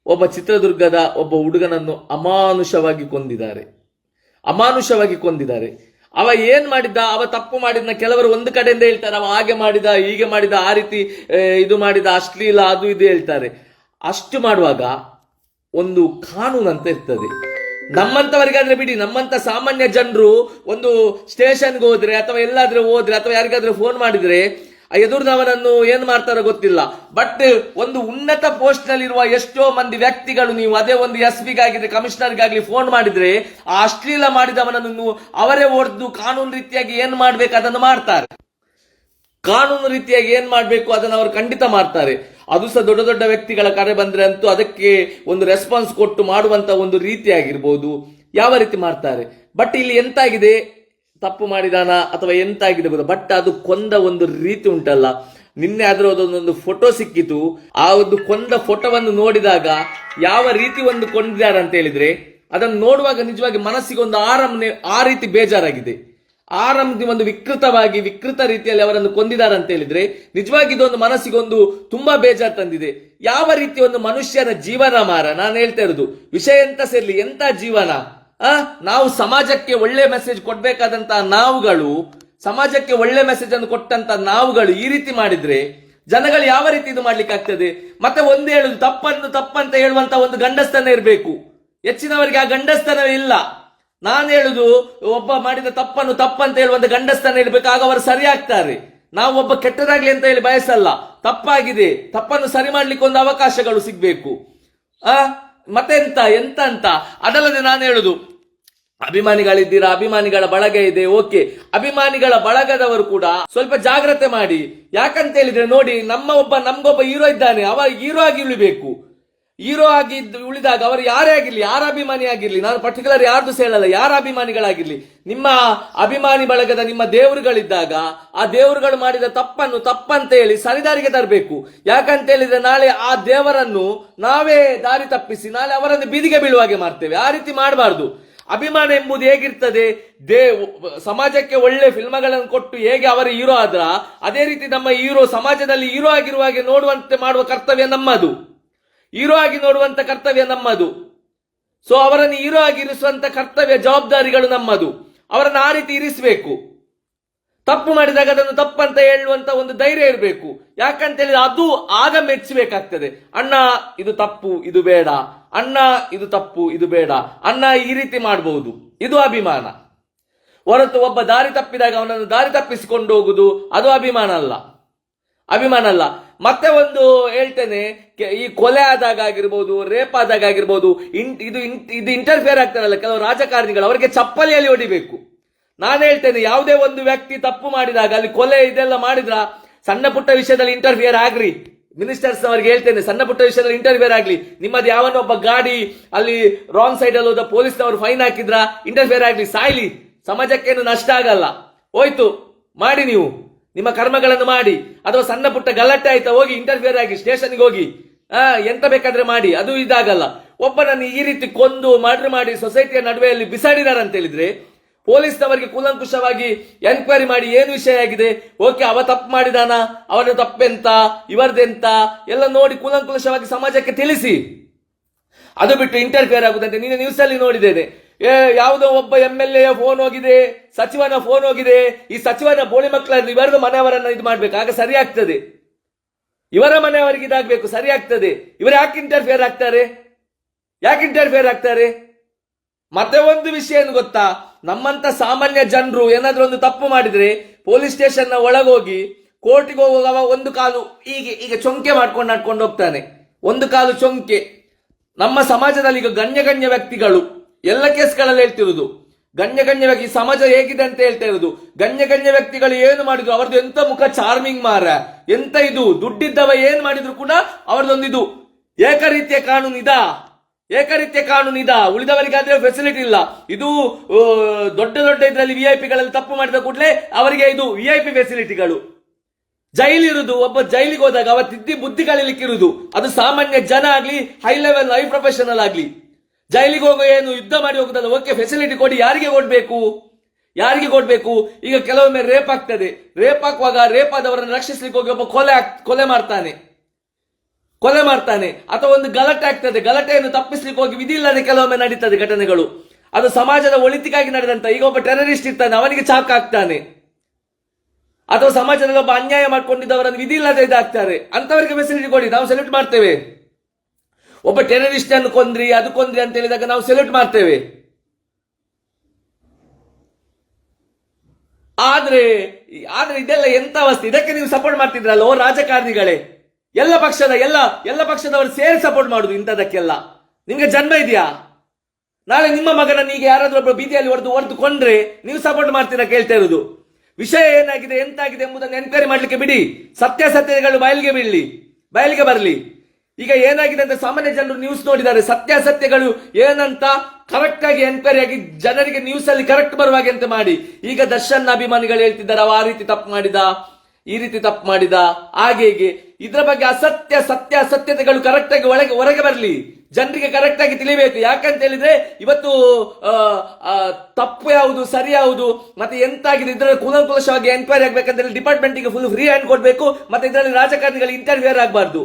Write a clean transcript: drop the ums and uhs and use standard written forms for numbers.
ಒಬ್ಬ ಚಿತ್ರದುರ್ಗದ ಒಬ್ಬ ಹುಡುಗನನ್ನು ಅಮಾನುಷವಾಗಿ ಕೊಂದಿದ್ದಾರೆ. ಅವ ಏನ್ ಮಾಡಿದ್ದ, ಅವ ತಪ್ಪು ಮಾಡಿದ್ನ ಕೆಲವರು ಒಂದು ಕಡೆಯಿಂದ ಹೇಳ್ತಾರೆ, ಅವ ಹಾಗೆ ಮಾಡಿದ, ಹೀಗೆ ಮಾಡಿದ, ಆ ರೀತಿ ಇದು ಮಾಡಿದ, ಅಶ್ಲೀಲ ಅದು ಇದು ಹೇಳ್ತಾರೆ. ಅಷ್ಟು ಮಾಡುವಾಗ ಒಂದು ಕಾನೂನು ಅಂತ ಇರ್ತದೆ. ನಮ್ಮಂತವರಿಗಾದ್ರೆ ಬಿಡಿ, ನಮ್ಮಂತ ಸಾಮಾನ್ಯ ಜನರು ಒಂದು ಸ್ಟೇಷನ್ಗೆ ಹೋದ್ರೆ ಅಥವಾ ಎಲ್ಲಾದ್ರೂ ಹೋದ್ರೆ ಅಥವಾ ಯಾರಿಗಾದ್ರೂ ಫೋನ್ ಮಾಡಿದ್ರೆ ಎದುರಿನವನನ್ನು ಏನ್ ಮಾಡ್ತಾರೋ ಗೊತ್ತಿಲ್ಲ. ಬಟ್ ಒಂದು ಉನ್ನತ ಪೋಸ್ಟ್ ನಲ್ಲಿರುವ ಎಷ್ಟೋ ಮಂದಿ ವ್ಯಕ್ತಿಗಳು, ನೀವು ಅದೇ ಒಂದು SP-ಗಾಗಿದ್ರೆ ಕಮಿಷನರ್ಗಾಗ್ಲಿ ಫೋನ್ ಮಾಡಿದ್ರೆ ಆ ಅಶ್ಲೀಲ ಮಾಡಿದವನನ್ನು ಅವರೇ ಹೊಡೆದು ಕಾನೂನು ರೀತಿಯಾಗಿ ಏನ್ ಮಾಡ್ಬೇಕು ಅದನ್ನು ಮಾಡ್ತಾರೆ. ಕಾನೂನು ರೀತಿಯಾಗಿ ಏನ್ ಮಾಡ್ಬೇಕು ಅದನ್ನು ಅವರು ಖಂಡಿತ ಮಾಡ್ತಾರೆ. ಅದು ಸಹ ದೊಡ್ಡ ದೊಡ್ಡ ವ್ಯಕ್ತಿಗಳ ಕರೆ ಬಂದ್ರೆ ಅಂತೂ ಅದಕ್ಕೆ ಒಂದು ರೆಸ್ಪಾನ್ಸ್ ಕೊಟ್ಟು ಮಾಡುವಂತ ಒಂದು ರೀತಿ ಆಗಿರ್ಬೋದು, ಯಾವ ರೀತಿ ಮಾಡ್ತಾರೆ. ಬಟ್ ಇಲ್ಲಿ ಎಂತಾಗಿದೆ, ತಪ್ಪು ಮಾಡಿದಾನ ಅಥವಾ ಎಂತಾಗಿದೆ ಗೊತ್ತಾ, ಬಟ್ ಅದು ಕೊಂದ ಒಂದು ರೀತಿ ಉಂಟಲ್ಲ. ನಿನ್ನೆ ಅದರ ಒಂದು ಫೋಟೋ ಸಿಕ್ಕಿತು. ಆ ಒಂದು ಕೊಂದ ಫೋಟೋವನ್ನು ನೋಡಿದಾಗ ಯಾವ ರೀತಿ ಒಂದು ಕೊಂದಿದ್ದಾರೆ ಅಂತ ಹೇಳಿದ್ರೆ, ಅದನ್ನು ನೋಡುವಾಗ ನಿಜವಾಗಿ ಮನಸ್ಸಿಗೆ ಒಂದು ಆ ರೀತಿ ಬೇಜಾರಾಗಿದೆ. ಒಂದು ವಿಕೃತ ರೀತಿಯಲ್ಲಿ ಅವರನ್ನು ಕೊಂದಿದ್ದಾರೆ ಅಂತ ಹೇಳಿದ್ರೆ ನಿಜವಾಗಿ ಇದೊಂದು ಮನಸ್ಸಿಗೆ ಒಂದು ತುಂಬಾ ಬೇಜಾರು ತಂದಿದೆ. ಯಾವ ರೀತಿ ಒಂದು ಮನುಷ್ಯನ ಜೀವನ ಮಾರ, ನಾನು ಹೇಳ್ತಾ ಇರೋದು ವಿಷಯ ಎಂತ ಸೇರ್ಲಿ, ಎಂತ ಜೀವನ. ನಾವು ಸಮಾಜಕ್ಕೆ ಒಳ್ಳೆ ಮೆಸೇಜ್ ಕೊಡ್ಬೇಕಾದಂತ ನಾವುಗಳು, ಸಮಾಜಕ್ಕೆ ಒಳ್ಳೆ ಮೆಸೇಜ್ ಅನ್ನು ಕೊಟ್ಟಂತ ನಾವುಗಳು ಈ ರೀತಿ ಮಾಡಿದ್ರೆ ಜನಗಳು ಯಾವ ರೀತಿ ಇದು ಮಾಡ್ಲಿಕ್ಕೆ ಆಗ್ತದೆ. ಮತ್ತೆ ಒಂದು ಹೇಳುದು, ತಪ್ಪಂತ ಹೇಳುವಂತ ಒಂದು ಗಂಡಸ್ತನ ಇರಬೇಕು. ಹೆಚ್ಚಿನವರಿಗೆ ಆ ಗಂಡಸ್ತನವೇ ಇಲ್ಲ. ನಾನು ಹೇಳುದು, ಒಬ್ಬ ಮಾಡಿದ ತಪ್ಪಂತ ಹೇಳುವಂತ ಗಂಡಸ್ತನ ಇರ್ಬೇಕು, ಆಗ ಅವರು ಸರಿ ಆಗ್ತಾರೆ. ನಾವು ಒಬ್ಬ ಕೆಟ್ಟದಾಗ್ಲಿ ಅಂತ ಹೇಳಿ ಬಯಸಲ್ಲ. ತಪ್ಪಾಗಿದೆ, ತಪ್ಪನ್ನು ಸರಿ ಮಾಡ್ಲಿಕ್ಕೆ ಒಂದು ಅವಕಾಶಗಳು ಸಿಗ್ಬೇಕು. ಮತ್ತೆ ಎಂತ ಅಂತ ಅದಲ್ಲದೆ ನಾನು ಹೇಳುದು, ಅಭಿಮಾನಿಗಳಿದ್ದೀರಾ, ಅಭಿಮಾನಿಗಳ ಬಳಗ ಇದೆ, ಓಕೆ. ಅಭಿಮಾನಿಗಳ ಬಳಗದವರು ಕೂಡ ಸ್ವಲ್ಪ ಜಾಗ್ರತೆ ಮಾಡಿ. ಯಾಕಂತ ಹೇಳಿದ್ರೆ ನೋಡಿ, ನಮ್ಗೊಬ್ಬ ಹೀರೋ ಇದ್ದಾನೆ, ಅವ ಹೀರೋ ಆಗಿ ಉಳಿಬೇಕು. ಹೀರೋ ಆಗಿ ಉಳಿದಾಗ ಅವರು ಯಾರೇ ಆಗಿರ್ಲಿ, ಯಾರ ಅಭಿಮಾನಿ ಆಗಿರ್ಲಿ, ನಾನು ಪರ್ಟಿಕ್ಯುಲರ್ ಯಾರ್ದು ಹೇಳಲ್ಲ, ಯಾರ ಅಭಿಮಾನಿಗಳಾಗಿರ್ಲಿ, ನಿಮ್ಮ ಅಭಿಮಾನಿ ಬಳಗದ ನಿಮ್ಮ ದೇವರುಗಳಿದ್ದಾಗ ಆ ದೇವರುಗಳು ಮಾಡಿದ ತಪ್ಪಂತ ಹೇಳಿ ಸರಿದಾರಿಗೆ ತರಬೇಕು. ಯಾಕಂತ ಹೇಳಿದ್ರೆ ನಾಳೆ ಆ ದೇವರನ್ನು ನಾವೇ ದಾರಿ ತಪ್ಪಿಸಿ ನಾಳೆ ಅವರನ್ನು ಬೀದಿಗೆ ಬೀಳುವಾಗೆ ಮಾಡ್ತೇವೆ. ಆ ರೀತಿ ಮಾಡಬಾರ್ದು. ಅಭಿಮಾನ ಎಂಬುದು ಹೇಗಿರ್ತದೆ, ಸಮಾಜಕ್ಕೆ ಒಳ್ಳೆ ಫಿಲ್ಮ್ಗಳನ್ನು ಕೊಟ್ಟು ಹೇಗೆ ಅವರ ಹೀರೋ ಆದ್ರ ಅದೇ ರೀತಿ ನಮ್ಮ ಹೀರೋ ಸಮಾಜದಲ್ಲಿ ಹೀರೋ ಆಗಿರುವಾಗೆ ನೋಡುವಂತೆ ಮಾಡುವ ಕರ್ತವ್ಯ ನಮ್ಮದು. ಹೀರೋ ಆಗಿ ನೋಡುವಂತ ಕರ್ತವ್ಯ ನಮ್ಮದು. ಸೊ ಅವರನ್ನು ಹೀರೋ ಆಗಿ ಇರಿಸುವಂತ ಕರ್ತವ್ಯ, ಜವಾಬ್ದಾರಿಗಳು ನಮ್ಮದು. ಅವರನ್ನು ಆ ರೀತಿ ಇರಿಸಬೇಕು. ತಪ್ಪು ಮಾಡಿದಾಗ ಅದನ್ನು ತಪ್ಪಂತ ಹೇಳುವಂತ ಒಂದು ಧೈರ್ಯ ಇರಬೇಕು. ಯಾಕಂತ ಹೇಳಿದ್ರೆ ಅದು ಆಗ ಮೆಚ್ಚಬೇಕಾಗ್ತದೆ. ಅಣ್ಣ ಇದು ತಪ್ಪು, ಇದು ಬೇಡ, ಅಣ್ಣ ಇದು ತಪ್ಪು, ಇದು ಬೇಡ, ಅಣ್ಣ ಈ ರೀತಿ ಮಾಡಬಹುದು. ಇದು ಅಭಿಮಾನ ಹೊರತು ಒಬ್ಬ ದಾರಿ ತಪ್ಪಿದಾಗ ಅವನನ್ನು ದಾರಿ ತಪ್ಪಿಸಿಕೊಂಡು ಹೋಗುದು ಅದು ಅಭಿಮಾನ ಅಲ್ಲ. ಮತ್ತೆ ಒಂದು ಹೇಳ್ತೇನೆ, ಈ ಕೊಲೆ ಆದಾಗ ಆಗಿರ್ಬೋದು, ರೇಪ್ ಆದಾಗ ಆಗಿರ್ಬೋದು, ಇದು ಇಂಟರ್ಫಿಯರ್ ಆಗ್ತಾರಲ್ಲ ಕೆಲವು ರಾಜಕಾರಣಿಗಳು, ಅವರಿಗೆ ಚಪ್ಪಲಿಯಲ್ಲಿ ಹೊಡಿಬೇಕು. ನಾನು ಹೇಳ್ತೇನೆ, ಯಾವುದೇ ಒಂದು ವ್ಯಕ್ತಿ ತಪ್ಪು ಮಾಡಿದಾಗ ಅಲ್ಲಿ ಕೊಲೆ ಇದೆಲ್ಲ ಮಾಡಿದ್ರ ಸಣ್ಣ ಪುಟ್ಟ ವಿಷಯದಲ್ಲಿ ಇಂಟರ್ಫಿಯರ್ ಆಗ್ರಿ. ಮಿನಿಸ್ಟರ್ಸ್ ಅವರಿಗೆ ಹೇಳ್ತೇನೆ, ಸಣ್ಣ ಪುಟ್ಟ ವಿಷಯದಲ್ಲಿ ಇಂಟರ್ಫಿಯರ್ ಆಗ್ಲಿ. ನಿಮ್ಮದು ಯಾವನೊಬ್ಬ ಗಾಡಿ ಅಲ್ಲಿ ರಾಂಗ್ ಸೈಡ್ ಅಲ್ಲಿ ಹೋದ ಪೊಲೀಸ್ನವರು ಫೈನ್ ಹಾಕಿದ್ರ ಇಂಟರ್ಫಿಯರ್ ಆಗ್ಲಿ, ಸಾಯ್ಲಿ, ಸಮಾಜಕ್ಕೇನು ನಷ್ಟ ಆಗಲ್ಲ. ಹೋಯ್ತು, ಮಾಡಿ ನೀವು ನಿಮ್ಮ ಕರ್ಮಗಳನ್ನು ಮಾಡಿ. ಅಥವಾ ಸಣ್ಣ ಪುಟ್ಟ ಗಲಾಟೆ ಆಯ್ತಾ, ಹೋಗಿ ಇಂಟರ್ಫಿಯರ್ ಆಗಿ ಸ್ಟೇಷನ್ಗೆ ಹೋಗಿ ಎಂತ ಬೇಕಾದ್ರೆ ಮಾಡಿ, ಅದು ಇದಾಗಲ್ಲ. ಒಬ್ಬನನ್ನು ಈ ರೀತಿ ಕೊಂದು ಮರ್ಡರ್ ಮಾಡಿ ಸೊಸೈಟಿಯ ನಡುವೆಯಲ್ಲಿ ಬಿಸಾಡಿದಾರೆ ಅಂತ ಹೇಳಿದ್ರೆ ಪೊಲೀಸ್ನವರಿಗೆ ಕೂಲಂಕುಷವಾಗಿ ಎನ್ಕ್ವೈರಿ ಮಾಡಿ ಏನು ವಿಷಯ ಆಗಿದೆ, ಓಕೆ ಅವ ತಪ್ಪು ಮಾಡಿದಾನ, ಅವನ ತಪ್ಪೆಂತ, ಇವರದೆಂತ ಎಲ್ಲ ನೋಡಿ ಕೂಲಂಕುಷವಾಗಿ ಸಮಾಜಕ್ಕೆ ತಿಳಿಸಿ. ಅದು ಬಿಟ್ಟು ಇಂಟರ್ಫಿಯರ್ ಆಗುದಂತೆ. ನೀನು ನ್ಯೂಸ್ ಅಲ್ಲಿ ನೋಡಿದ್ದೇನೆ, ಯಾವುದೋ ಒಬ್ಬ MLA ಫೋನ್ ಹೋಗಿದೆ, ಸಚಿವನ ಫೋನ್ ಹೋಗಿದೆ, ಈ ಸಚಿವನ ಬೋಳಿ ಮಕ್ಕಳನ್ನು ಇವರದು ಮನೆಯವರನ್ನ ಇದು ಮಾಡ್ಬೇಕು, ಆಗ ಸರಿ ಆಗ್ತದೆ. ಇವರ ಮನೆಯವರಿಗೆ ಇದಾಗಬೇಕು, ಸರಿ ಆಗ್ತದೆ. ಇವರು ಯಾಕೆ ಇಂಟರ್ಫಿಯರ್ ಆಗ್ತಾರೆ? ಮತ್ತೆ ಒಂದು ವಿಷಯ ಏನು ಗೊತ್ತಾ, ನಮ್ಮಂತ ಸಾಮಾನ್ಯ ಜನರು ಏನಾದ್ರೂ ಒಂದು ತಪ್ಪು ಮಾಡಿದ್ರೆ ಪೊಲೀಸ್ ಸ್ಟೇಷನ್ ನ ಒಳಗೋಗಿ ಕೋರ್ಟಿಗೆ ಹೋಗುವಾಗ ಒಂದು ಕಾಲು ಈಗ ಚೊಂಕೆ ಮಾಡ್ಕೊಂಡು ನಡ್ಕೊಂಡು ಹೋಗ್ತಾನೆ, ಒಂದು ಕಾಲು ಚೊಂಕೆ. ನಮ್ಮ ಸಮಾಜದಲ್ಲಿ ಈಗ ಗಣ್ಯ ವ್ಯಕ್ತಿಗಳು ಎಲ್ಲ ಕೇಸ್ಗಳಲ್ಲಿ ಹೇಳ್ತಿರುವುದು, ಗಣ್ಯ ವ್ಯಕ್ತಿ ಸಮಾಜ ಹೇಗಿದೆ ಅಂತ ಹೇಳ್ತಾ ಇರುವುದು. ಗಣ್ಯ ವ್ಯಕ್ತಿಗಳು ಏನು ಮಾಡಿದ್ರು, ಅವ್ರದ್ದು ಎಂತ ಮುಖ ಚಾರ್ಮಿಂಗ್ ಮಾರ, ಎಂತ ಇದು ದುಡ್ಡಿದ್ದವ ಏನ್ ಮಾಡಿದ್ರು ಕೂಡ ಅವ್ರದ್ದೊಂದು ಇದು ಏಕರೀತಿಯ ಕಾನೂನು ಇದಾ. ಉಳಿದವರಿಗಾದ್ರೆ ಫೆಸಿಲಿಟಿ ಇಲ್ಲ. ಇದು ದೊಡ್ಡ ಇದರಲ್ಲಿ VIP-ಗಳಲ್ಲಿ ತಪ್ಪು ಮಾಡಿದ ಕೂಡಲೇ ಅವರಿಗೆ ಇದು VIP ಫೆಸಿಲಿಟಿಗಳು. ಜೈಲಿರುವುದು, ಒಬ್ಬ ಜೈಲಿಗೆ ಹೋದಾಗ ಅವ ತಿದ್ದಿ ಬುದ್ಧಿ ಕಲಿಲಿಕ್ಕಿರುವುದು, ಅದು ಸಾಮಾನ್ಯ ಜನ ಆಗ್ಲಿ, ಹೈ ಪ್ರೊಫೆಷನಲ್ ಆಗ್ಲಿ. ಜೈಲಿಗೆ ಹೋಗೋ ಏನು ಯುದ್ಧ ಮಾಡಿ ಹೋಗುದಲ್ಲ, ಓಕೆ ಫೆಸಿಲಿಟಿ ಕೊಡಿ. ಯಾರಿಗೆ ಕೊಡ್ಬೇಕು? ಈಗ ಕೆಲವೊಮ್ಮೆ ರೇಪ್ ಆಗ್ತದೆ. ರೇಪ್ ಆಗುವಾಗ ರೇಪ್ ಆದವರನ್ನು ರಕ್ಷಿಸ್ಲಿಕ್ಕೆ ಹೋಗಿ ಒಬ್ಬ ಕೊಲೆ ಮಾಡ್ತಾನೆ. ಕೊಲೆ ಮಾಡ್ತಾನೆ ಅಥವಾ ಒಂದು ಗಲಾಟೆ ಆಗ್ತದೆ, ಗಲಾಟೆಯನ್ನು ತಪ್ಪಿಸ್ಲಿಕ್ಕೆ ಹೋಗಿ ವಿಧಿ ಇಲ್ಲದೆ ಕೆಲವೊಮ್ಮೆ ನಡೀತದೆ ಘಟನೆಗಳು, ಅದು ಸಮಾಜದ ಒಳಿತಿಗಾಗಿ ನಡೆದಂತ. ಈಗ ಒಬ್ಬ ಟೆರರಿಸ್ಟ್ ಇರ್ತಾನೆ, ಅವನಿಗೆ ಚಾಕ್ ಹಾಕ್ತಾನೆ, ಅಥವಾ ಸಮಾಜದಲ್ಲಿ ಒಬ್ಬ ಅನ್ಯಾಯ ಮಾಡ್ಕೊಂಡಿದ್ದವರನ್ನು ವಿಧಿ ಇಲ್ಲದೆ ಇದಾಗ್ತಾರೆ, ಅಂತವರಿಗೆ ಫೆಸಿಲಿಟಿ ಕೊಡಿ, ನಾವು ಸೆಲ್ಯೂಟ್ ಮಾಡ್ತೇವೆ. ಒಬ್ಬ ಟೆರರಿಸ್ಟ್ ಅನ್ನು ಕೊಂದ್ರಿ ಅದು ಕೊಂದ್ರಿ ಅಂತ ಹೇಳಿದಾಗ ನಾವು ಸೆಲ್ಯೂಟ್ ಮಾಡ್ತೇವೆ. ಆದ್ರೆ ಇದೆಲ್ಲ ಎಂತ ಅವಸ್ಥೆ? ಇದಕ್ಕೆ ನೀವು ಸಪೋರ್ಟ್ ಮಾಡ್ತಿದ್ರಲ್ಲ ಓ ರಾಜಕಾರಣಿಗಳೇ, ಎಲ್ಲ ಪಕ್ಷದವರು ಸೇರಿ ಸಪೋರ್ಟ್ ಮಾಡುದು ಇಂಥದಕ್ಕೆಲ್ಲ. ನಿಮ್ಗೆ ಜನ್ಮ ಇದೆಯಾ? ನಾಳೆ ನಿಮ್ಮ ಮಗನನ್ನು ಈಗ ಯಾರಾದ್ರೂ ಒಬ್ಬರು ಬೀದಿಯಲ್ಲಿ ಹೊಡೆದು ಕೊಂಡ್ರೆ ನೀವು ಸಪೋರ್ಟ್ ಮಾಡ್ತೀರಾ? ಕೇಳ್ತಾ ಇರುವುದು ವಿಷಯ ಏನಾಗಿದೆ ಎಂತಾಗಿದೆ ಎಂಬುದನ್ನು ಎನ್ಕ್ವೈರಿ ಮಾಡ್ಲಿಕ್ಕೆ ಬಿಡಿ, ಸತ್ಯಾಸತ್ಯತೆಗಳು ಬಯಲಿಗೆ ಬರಲಿ. ಈಗ ಏನಾಗಿದೆ ಅಂತ ಸಾಮಾನ್ಯ ಜನರು ನ್ಯೂಸ್ ನೋಡಿದ್ದಾರೆ, ಸತ್ಯಾಸತ್ಯಗಳು ಏನಂತ ಕರೆಕ್ಟ್ ಆಗಿ ಎನ್ಕ್ವೈರಿ ಆಗಿ ಜನರಿಗೆ ನ್ಯೂಸ್ ಅಲ್ಲಿ ಕರೆಕ್ಟ್ ಬರುವಾಗೆ ಅಂತ ಮಾಡಿ. ಈಗ ದರ್ಶನ್ ಅಭಿಮಾನಿಗಳು ಹೇಳ್ತಿದ್ದಾರೆ ಅವ ಆ ರೀತಿ ತಪ್ಪು ಮಾಡಿದ, ಈ ರೀತಿ ತಪ್ಪು ಮಾಡಿದ, ಹಾಗೆ ಹೀಗೆ. ಇದರ ಬಗ್ಗೆ ಸತ್ಯಾಸತ್ಯತೆಗಳು ಕರೆಕ್ಟ್ ಆಗಿ ಹೊರಗೆ ಬರಲಿ, ಜನರಿಗೆ ಕರೆಕ್ಟ್ ಆಗಿ ತಿಳಿಬೇಕು. ಯಾಕಂತ ಹೇಳಿದ್ರೆ ಇವತ್ತು ತಪ್ಪು ಯಾವುದು ಸರಿ ಯಾವುದು ಮತ್ತೆ ಎಂತಾಗಿದೆ ಇದರಲ್ಲಿ ಕೂಲಂಕುಷವಾಗಿ ಎನ್ಕ್ವೈರಿ ಆಗ್ಬೇಕಂತ ಹೇಳಿ ಡಿಪಾರ್ಟ್ಮೆಂಟ್ಗೆ ಫುಲ್ ಫ್ರೀ ಹ್ಯಾಂಡ್ ಕೊಡ್ಬೇಕು. ಮತ್ತೆ ಇದರಲ್ಲಿ ರಾಜಕಾರಣಿಗಳಿಗೆ ಇಂಟರ್ಫಿಯರ್ ಆಗಬಾರ್ದು.